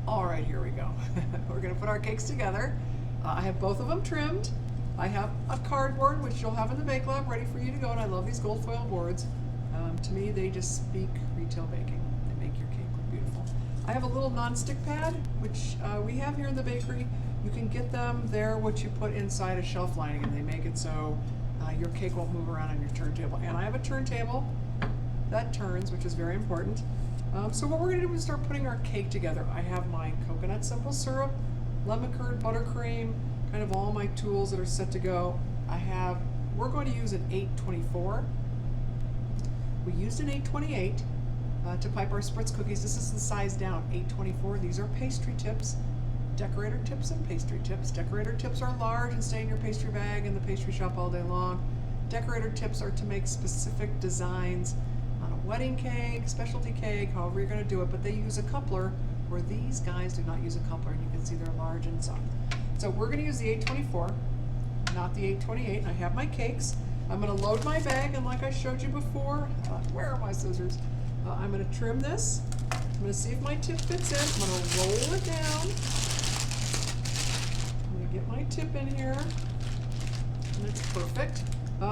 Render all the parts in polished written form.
All right, here we go. We're gonna put our cakes together. I have both of them trimmed. I have a cardboard, which you'll have in the Bake Lab, ready for you to go, and I love these gold foil boards. To me, they just speak retail baking. They make your cake look beautiful. I have a little non-stick pad, which we have here in the bakery. You can get them. They're what you put inside a shelf lining, and they make it so your cake won't move around on your turntable. And I have a turntable that turns, which is very important. So what we're going to do is start putting our cake together. I have my coconut simple syrup, lemon curd, buttercream, kind of all my tools that are set to go. We're going to use an 824. We used an 828 to pipe our spritz cookies. This is the size down, 824. These are pastry tips, decorator tips and pastry tips. Decorator tips are large and stay in your pastry bag in the pastry shop all day long. Decorator tips are to make specific designs on a wedding cake, specialty cake, however you're going to do it, but they use a coupler where these guys do not use a coupler, and you can see they're large and soft. So we're going to use the 824, not the 828. I have my cakes. I'm going to load my bag, and like I showed you before, where are my scissors? I'm going to trim this. I'm going to see if my tip fits in. I'm going to roll it down. I'm going to get my tip in here, and it's perfect.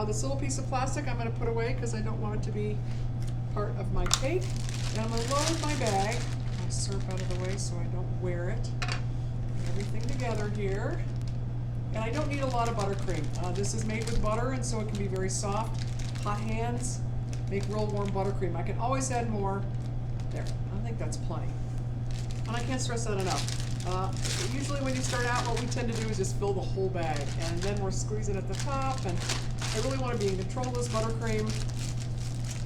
This little piece of plastic I'm going to put away because I don't want it to be part of my cake. And I'm going to load my bag. My syrup out of the way so I don't wear it. Put everything together here. And I don't need a lot of buttercream. This is made with butter, and so it can be very soft. Hot hands make real warm buttercream. I can always add more. There, I think that's plenty. And I can't stress that enough. Usually when you start out, what we tend to do is just fill the whole bag, and then we're squeezing at the top, and I really want to be in control of this buttercream.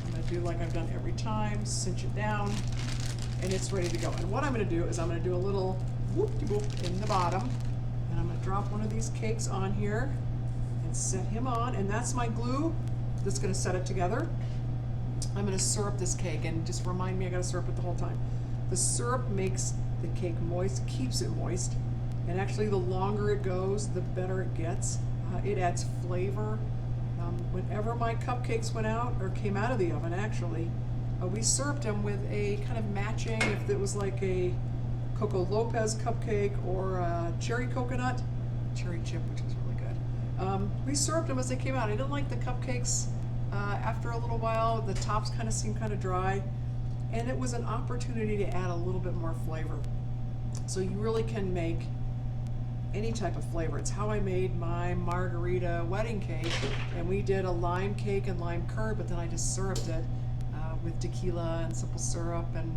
I'm going to do like I've done every time, cinch it down, and it's ready to go. And what I'm going to do is I'm going to do a little whoop-de-whoop in the bottom, and I'm going to drop one of these cakes on here and set him on, and that's my glue that's going to set it together. I'm going to syrup this cake, and just remind me I got to syrup it the whole time. The syrup makes the cake moist, keeps it moist, and actually the longer it goes, the better it gets. It adds flavor. Whenever my cupcakes went out, or came out of the oven actually, we syruped them with a kind of matching, if it was like a Coco Lopez cupcake or a cherry coconut, cherry chip, which is really good. We syruped them as they came out. I didn't like the cupcakes. After a little while, the tops kind of seemed kind of dry, and it was an opportunity to add a little bit more flavor. So you really can make any type of flavor. It's how I made my margarita wedding cake, and we did a lime cake and lime curd, but then I just syruped it with tequila and simple syrup and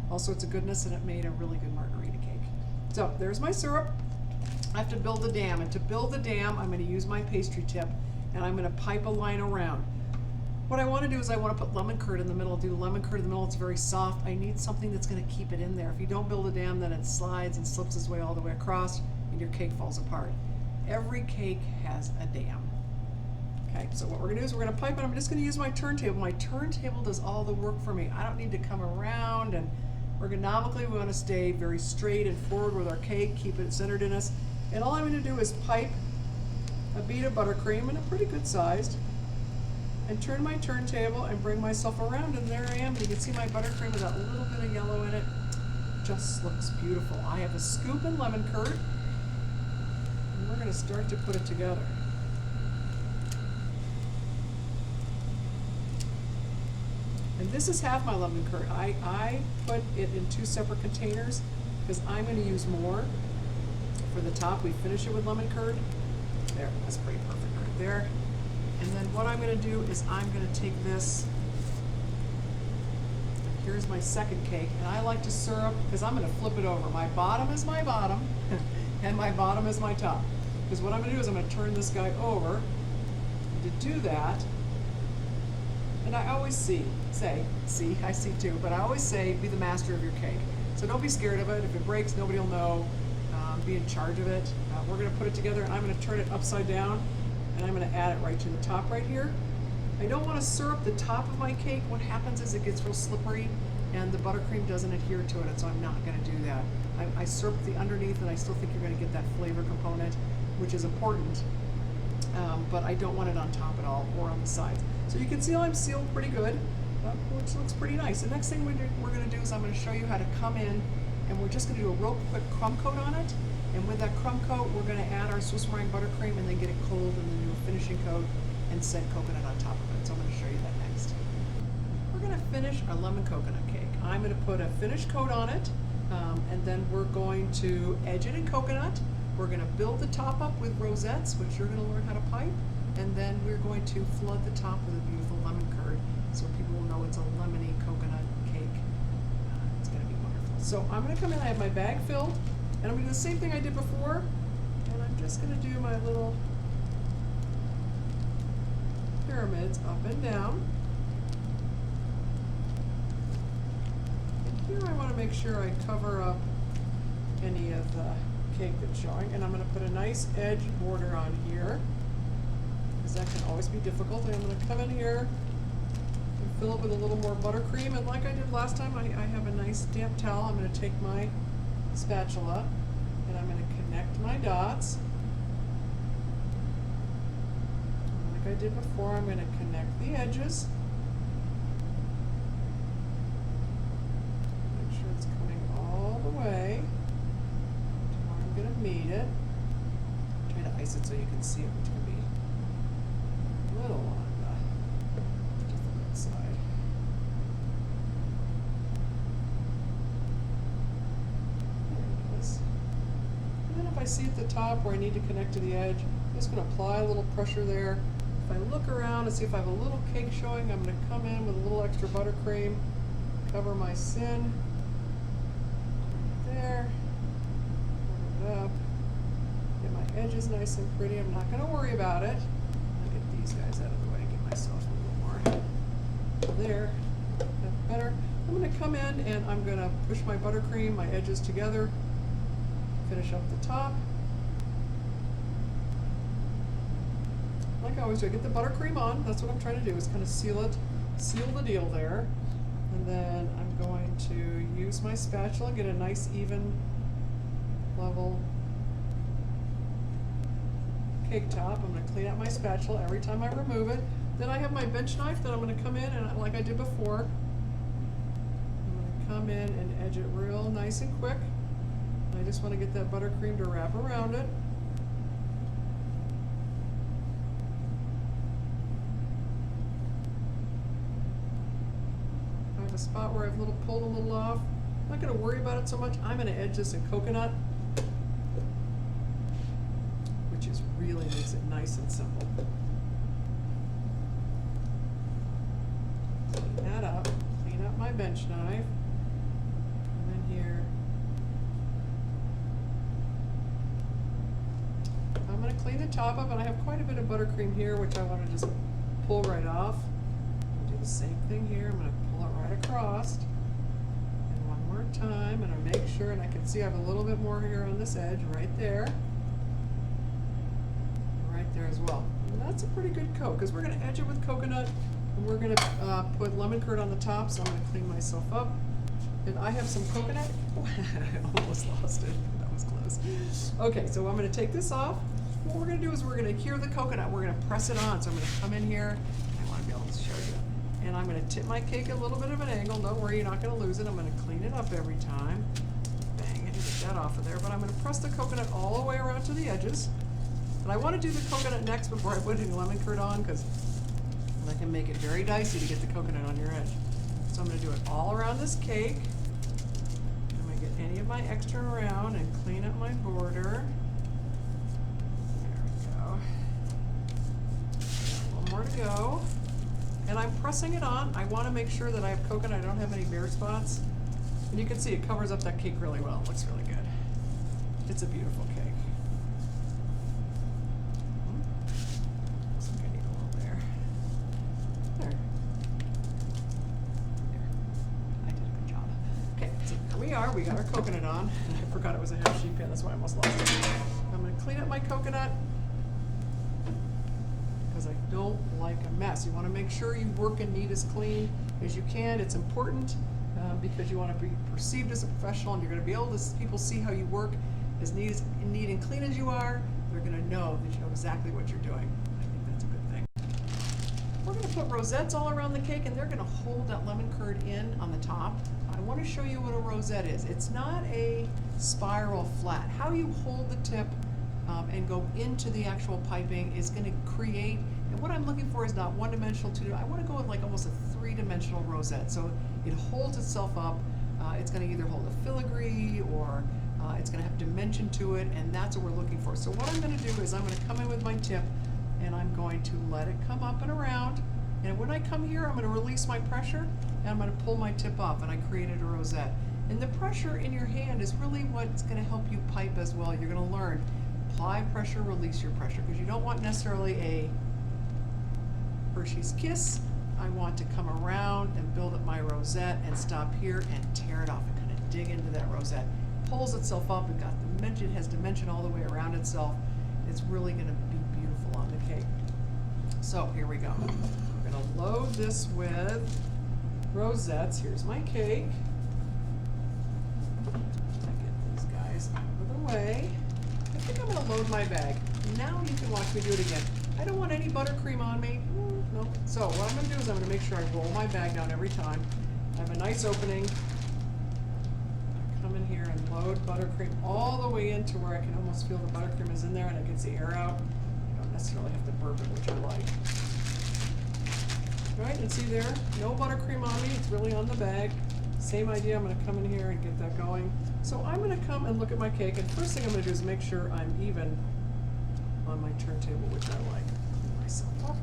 all sorts of goodness, and it made a really good margarita cake. So there's my syrup. I have to build the dam, and to build the dam, I'm going to use my pastry tip, and I'm going to pipe a line around. What I want to do is I want to put lemon curd in the middle. Do lemon curd in the middle. It's very soft. I need something that's going to keep it in there. If you don't build a dam, then it slides and slips its way all the way across, and your cake falls apart. Every cake has a dam. Okay, so what we're going to do is we're going to pipe it. I'm just going to use my turntable. My turntable does all the work for me. I don't need to come around, and ergonomically we want to stay very straight and forward with our cake, keep it centered in us. And all I'm going to do is pipe a bead of buttercream, and a pretty good sized, and turn my turntable and bring myself around, and there I am. You can see my buttercream with that little bit of yellow in it. Just looks beautiful. I have a scoop and lemon curd, and we're going to start to put it together. And this is half my lemon curd. I put it in 2 separate containers because I'm going to use more for the top. We finish it with lemon curd. There, that's pretty perfect right there. And then what I'm going to do is I'm going to take this, here's my second cake, and I like to syrup, because I'm going to flip it over. My bottom is my bottom, and my bottom is my top. Because what I'm going to do is I'm going to turn this guy over, and to do that, and I always see too, but I always say be the master of your cake. So don't be scared of it. If it breaks, nobody will know. Be in charge of it. We're going to put it together, and I'm going to turn it upside down, and I'm going to add it right to the top right here. I don't want to syrup the top of my cake. What happens is it gets real slippery and the buttercream doesn't adhere to it, and so I'm not going to do that. I syrup the underneath, and I still think you're going to get that flavor component, which is important, but I don't want it on top at all or on the sides. So you can see I'm sealed pretty good, which looks pretty nice. The next thing we're going to do is I'm going to show you how to come in and we're just gonna do a real quick crumb coat on it. And with that crumb coat, we're gonna add our Swiss meringue buttercream and then get it cold and then do a finishing coat and set coconut on top of it. So I'm gonna show you that next. We're gonna finish our lemon coconut cake. I'm gonna put a finish coat on it, and then we're going to edge it in coconut. We're gonna build the top up with rosettes, which you're gonna learn how to pipe, and then we're going to flood the top with a beautiful lemon curd so people will know it's a lemony coconut cake. It's gonna be wonderful. So I'm gonna come in, I have my bag filled, and I'm gonna do the same thing I did before, and I'm just gonna do my little pyramids up and down. And here I wanna make sure I cover up any of the cake that's showing, and I'm gonna put a nice edge border on here, because that can always be difficult. And I'm gonna come in here and fill it with a little more buttercream, and like I did last time, I have a nice damp towel. I'm gonna take my spatula, and I'm gonna connect my dots. And like I did before, I'm gonna connect the edges. Make sure it's coming all the way. I'm gonna meet it. Try to ice it so you can see it, which can be a little on the difficult side. There it is. And then if I see at the top where I need to connect to the edge, I'm just gonna apply a little pressure there. If I look around and see if I have a little cake showing, I'm gonna come in with a little extra buttercream, cover my sin right there. Up, get my edges nice and pretty. I'm not going to worry about it. I'll get these guys out of the way and get myself a little more there. That's better. I'm going to come in and I'm going to push my buttercream, my edges together, finish up the top. Like I always do, I get the buttercream on. That's what I'm trying to do, is kind of seal it, seal the deal there. And then I'm going to use my spatula, get a nice even level cake top. I'm going to clean out my spatula every time I remove it. Then I have my bench knife that I'm going to come in and, like I did before, I'm going to come in and edge it real nice and quick. And I just want to get that buttercream to wrap around it. I have a spot where I've pulled a little off. I'm not going to worry about it so much. I'm going to edge this in coconut, which is really makes it nice and simple. Clean that up. Clean up my bench knife. And then here, I'm going to clean the top up, and I have quite a bit of buttercream here, which I want to just pull right off. I'll do the same thing here. I'm going to pull it right across. Time, and I make sure, and I can see I have a little bit more here on this edge right there, right there as well. And that's a pretty good coat, because we're going to edge it with coconut, and we're going to put lemon curd on the top. So I'm going to clean myself up, and I have some coconut. I almost lost it. That was close. Okay, so I'm going to take this off. What we're going to do is we're going to cure the coconut. We're going to press it on. So I'm going to come in here. I want to be able to show you. And I'm going to tip my cake a little bit of an angle. Don't worry, you're not going to lose it. I'm going to clean it up every time. Bang it, get that off of there. But I'm going to press the coconut all the way around to the edges. And I want to do the coconut next before I put any lemon curd on, because that can make it very dicey to get the coconut on your edge. So I'm going to do it all around this cake. I'm going to get any of my extra around and clean up my border. There we go. One more to go. And I'm pressing it on. I want to make sure that I have coconut. I don't have any bare spots. And you can see it covers up that cake really well. It looks really good. It's a beautiful cake. Looks like I need a little there. There. There. I did a good job. Okay, so here we are. We got our coconut on. And I forgot it was a half sheet pan. That's why I almost lost it. I'm going to clean up my coconut, because I don't like a mess. You want to make sure you work and neat as clean as you can. It's important because you want to be perceived as a professional, and you're going to be able to people see how you work as neat and clean as you are. They're going to know that you know exactly what you're doing. I think that's a good thing. We're going to put rosettes all around the cake, and they're going to hold that lemon curd in on the top. I want to show you what a rosette is. It's not a spiral flat. How you hold the tip and go into the actual piping is going to create, and what I'm looking for is not one-dimensional, I want to go with like almost a three-dimensional rosette. So it holds itself up. It's going to either hold a filigree or it's going to have dimension to it, and that's what we're looking for. So what I'm going to do is I'm going to come in with my tip and I'm going to let it come up and around. And when I come here, I'm going to release my pressure and I'm going to pull my tip off, and I created a rosette. And the pressure in your hand is really what's going to help you pipe as well. You're going to learn apply pressure, release your pressure, because you don't want necessarily a Hershey's Kiss. I want to come around and build up my rosette and stop here and tear it off and kind of dig into that rosette. Pulls itself up, it got dimension, has dimension all the way around itself. It's really going to be beautiful on the cake. So here we go. We're going to load this with rosettes. Here's my cake. I get these guys out of the way. I think I'm going to load my bag. Now you can watch me do it again. I don't want any buttercream on me. No. So what I'm going to do is I'm going to make sure I roll my bag down every time. I have a nice opening. I come in here and load buttercream all the way into where I can almost feel the buttercream is in there and it gets the air out. I don't necessarily have to burp it, which I like. Right, and see there, no buttercream on me, it's really on the bag. Same idea, I'm going to come in here and get that going. So I'm going to come and look at my cake, and first thing I'm going to do is make sure I'm even on my turntable, which I like. Put myself up.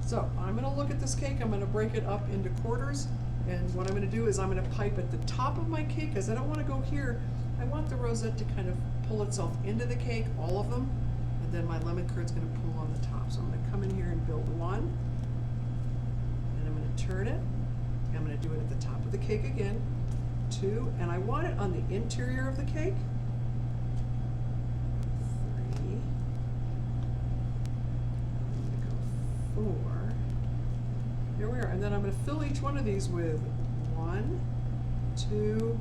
So I'm going to look at this cake, I'm going to break it up into quarters, and what I'm going to do is I'm going to pipe at the top of my cake, because I don't want to go here. I want the rosette to kind of pull itself into the cake, all of them, and then my lemon curd is going to pull on the top. So I'm going to come in here and build one. Turn it. I'm going to do it at the top of the cake again. 2, and I want it on the interior of the cake. 3. I'm going to go 4. Here we are. And then I'm going to fill each one of these with 1, 2,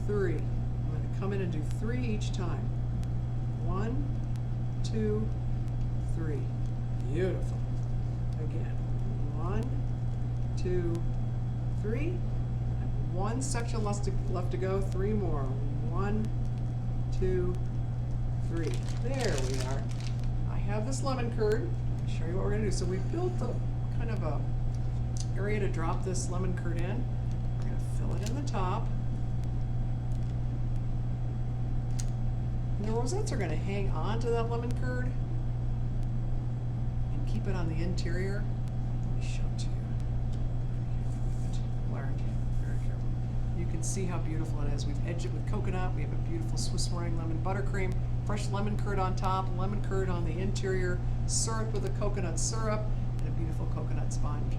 3. I'm going to come in and do 3 each time. 1, 2, 3. Beautiful. Again. 1, 2, 3. One section left to go. 3 more. 1, 2, 3. There we are. I have this lemon curd. I'll show you what we're going to do. So we built the kind of a area to drop this lemon curd in. We're going to fill it in the top. And the rosettes are going to hang on to that lemon curd and keep it on the interior. Let me show it to you. You can see how beautiful it is. We've edged it with coconut. We have a beautiful Swiss meringue lemon buttercream, fresh lemon curd on top, lemon curd on the interior, syrup with a coconut syrup, and a beautiful coconut sponge.